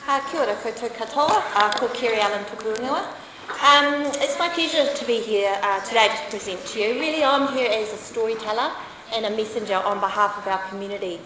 Kia ora koutou katoa, ko Kerry Allan tukurungia. It's my pleasure to be here today to present to you. Really, I'm here as a storyteller and a messenger on behalf of our community.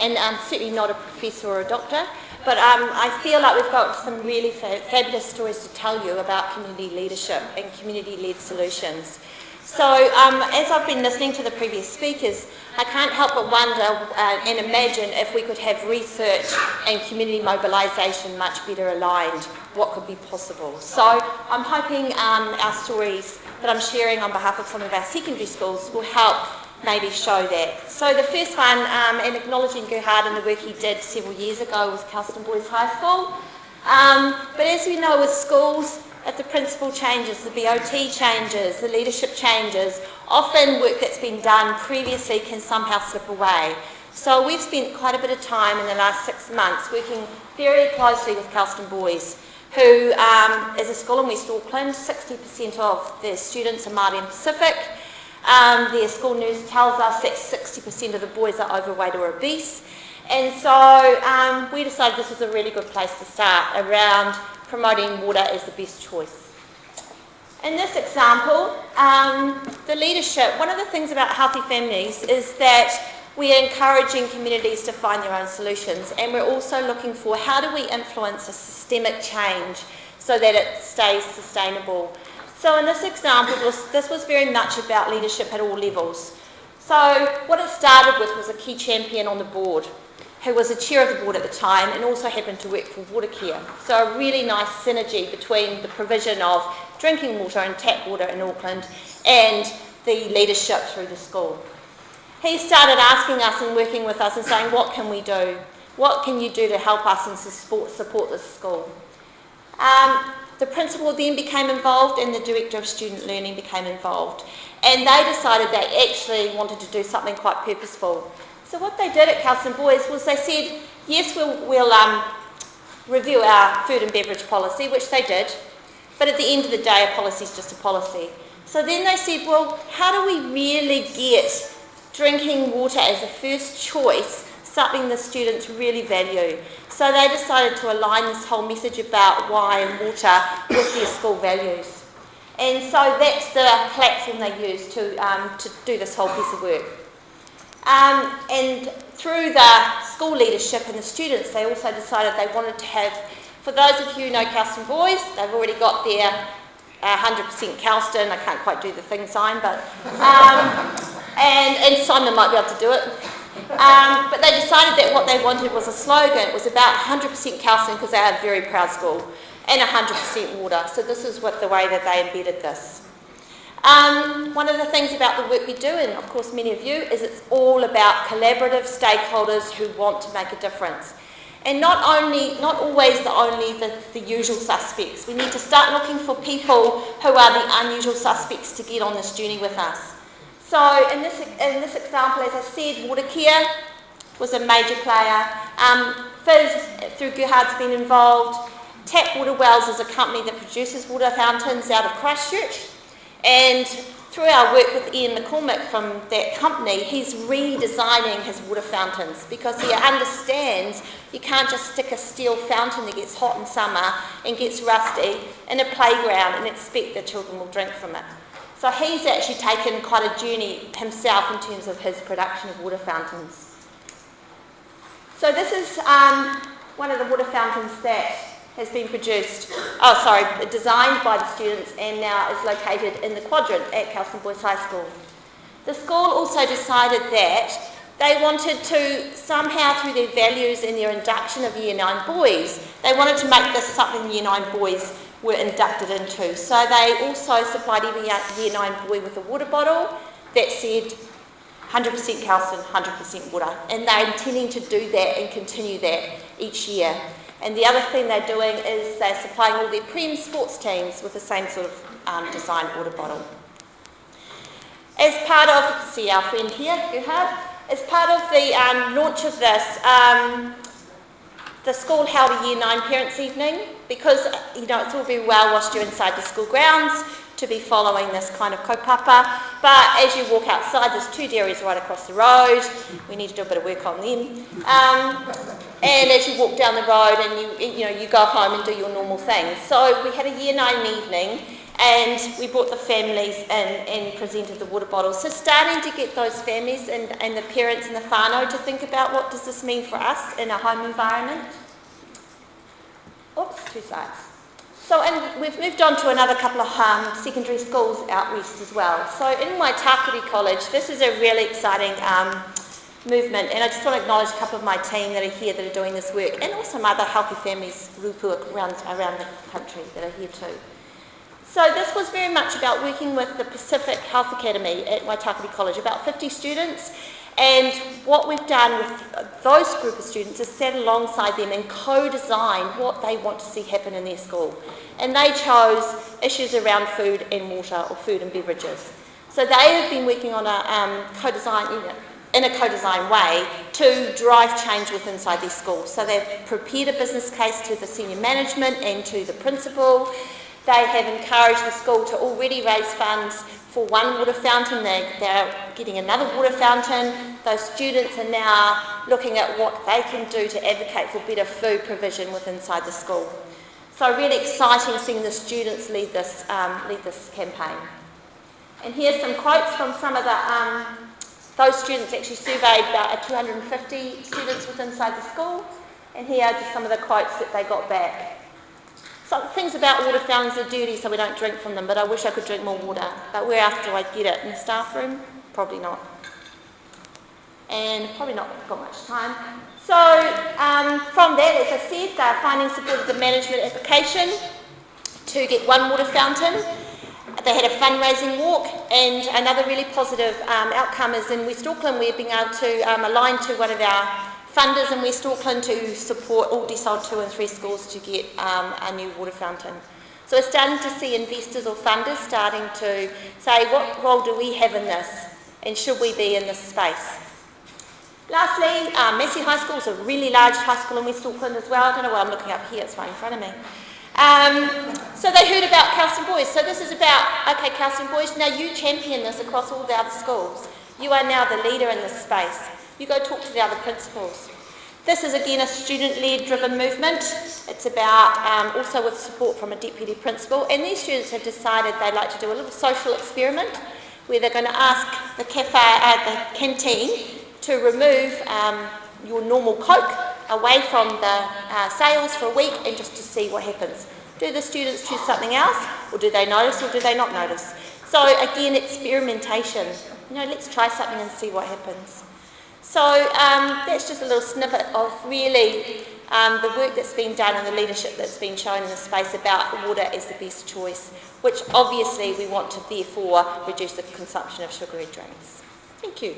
And I'm certainly not a professor or a doctor, but I feel like we've got some really fabulous stories to tell you about community leadership and community-led solutions. So as I've been listening to the previous speakers, I can't help but wonder and imagine if we could have research and community mobilisation much better aligned, what could be possible. So I'm hoping our stories that I'm sharing on behalf of some of our secondary schools will help maybe show that. So the first one, and acknowledging Gerhard and the work he did several years ago with Kelston Boys High School. But as we know with schools, if the principal changes, the BOT changes, the leadership changes, often work that's been done previously can somehow slip away. So we've spent quite a bit of time in the last 6 months working very closely with Kelston Boys, who is a school in West Auckland. 60% of their students are Māori and Pacific. Their school news tells us that 60% of the boys are overweight or obese. And so we decided this was a really good place to start around promoting water as the best choice. In this example, the leadership, one of the things about healthy families is that we are encouraging communities to find their own solutions, and we're also looking for how do we influence a systemic change so that it stays sustainable. So in this example, this was very much about leadership at all levels. So what it started with was a key champion on the board, who was the chair of the board at the time and also happened to work for Water Care. So a really nice synergy between the provision of drinking water and tap water in Auckland and the leadership through the school. He started asking us and working with us and saying, what can we do? What can you do to help us and support this school? The principal then became involved and the director of student learning became involved. And they decided they actually wanted to do something quite purposeful. So what they did at Kelston Boys was they said, yes, we'll review our food and beverage policy, which they did, but at the end of the day, a policy is just a policy. So then they said, well, how do we really get drinking water as a first choice, something the students really value? So they decided to align this whole message about wine and water with their school values. And so that's the platform they used to do this whole piece of work. And through the school leadership and the students, they also decided they wanted to have, for those of you who know Kelston Boys, they've already got their 100% Kelston. I can't quite do the thing sign, but and Simon might be able to do it. But they decided that what they wanted was a slogan. It was about 100% Kelston because they are a very proud school, and 100% water. So this is the way that they embedded this. One of the things about the work we do, and of course many of you, is it's all about collaborative stakeholders who want to make a difference. And not always the usual suspects. We need to start looking for people who are the unusual suspects to get on this journey with us. So in this example, as I said, Water Care was a major player. Fizz, through Gerhard's been involved. Tap Water Wells is a company that produces water fountains out of Christchurch. And through our work with Ian McCormick from that company, he's redesigning his water fountains because he understands you can't just stick a steel fountain that gets hot in summer and gets rusty in a playground and expect that children will drink from it. So he's actually taken quite a journey himself in terms of his production of water fountains. So this is one of the water fountains that has been designed by the students and now is located in the quadrant at Kelston Boys High School. The school also decided that they wanted to somehow, through their values and their induction of Year 9 boys, they wanted to make this something Year 9 boys were inducted into. So they also supplied every Year 9 boy with a water bottle that said 100% Kelston, 100% water. And they're intending to do that and continue that each year. And the other thing they're doing is they're supplying all their Prem sports teams with the same sort of designed water bottle. As part of, you can see our friend here, Gerhard, as part of the launch of this, the school held a Year 9 Parents' Evening because, it's all very well whilst you're inside the school grounds to be following this kind of kaupapa, but as you walk outside, there's 2 dairies right across the road. We need to do a bit of work on them. and as you walk down the road and you go home and do your normal things. So we had a Year 9 evening, and we brought the families in and presented the water bottles. So starting to get those families and the parents and the whānau to think about what does this mean for us in a home environment. Oops, 2 slides. So we've moved on to another couple of secondary schools out west as well. So in Waitakere College, this is a really exciting movement, and I just want to acknowledge a couple of my team that are here that are doing this work, and also some other healthy families rupua around the country that are here too. So this was very much about working with the Pacific Health Academy at Waitakere College, about 50 students, and what we've done with those group of students is sat alongside them and co-design what they want to see happen in their school. And they chose issues around food and water, or food and beverages. So they have been working on a in a co-design way to drive change within inside their school. So they've prepared a business case to the senior management and to the principal. They have encouraged the school to already raise funds for one water fountain. They're getting another water fountain. Those students are now looking at what they can do to advocate for better food provision within inside the school. So really exciting seeing the students lead this campaign. And here's some quotes from some of those students. Actually surveyed about 250 students within inside the school. And here are just some of the quotes that they got back. Some things about water fountains are dirty, so we don't drink from them, but I wish I could drink more water. But where else do I get it? In the staff room? Probably not. And probably not got much time. So from that, as I said, they're finding support of the management application to get one water fountain. They had a fundraising walk, and another really positive outcome is in West Auckland we're being able to align to one of our funders in West Auckland to support all Decile 2 and 3 schools to get a new water fountain. So we're starting to see investors or funders starting to say, what role do we have in this, and should we be in this space? Lastly, Massey High School is a really large high school in West Auckland as well. I don't know why I'm looking up here, it's right in front of me. So they heard about Kelston Boys. So this is about, okay, Kelston Boys, now you champion this across all the other schools. You are now the leader in this space. You go talk to the other principals. This is again a student-led driven movement. It's about also with support from a deputy principal, and these students have decided they'd like to do a little social experiment where they're going to ask the canteen to remove your normal Coke away from the sales for a week and just to see what happens. Do the students choose something else, or do they notice, or do they not notice? So again, experimentation. Let's try something and see what happens. So that's just a little snippet of really the work that's been done and the leadership that's been shown in the space about water as the best choice, which obviously we want to therefore reduce the consumption of sugary drinks. Thank you.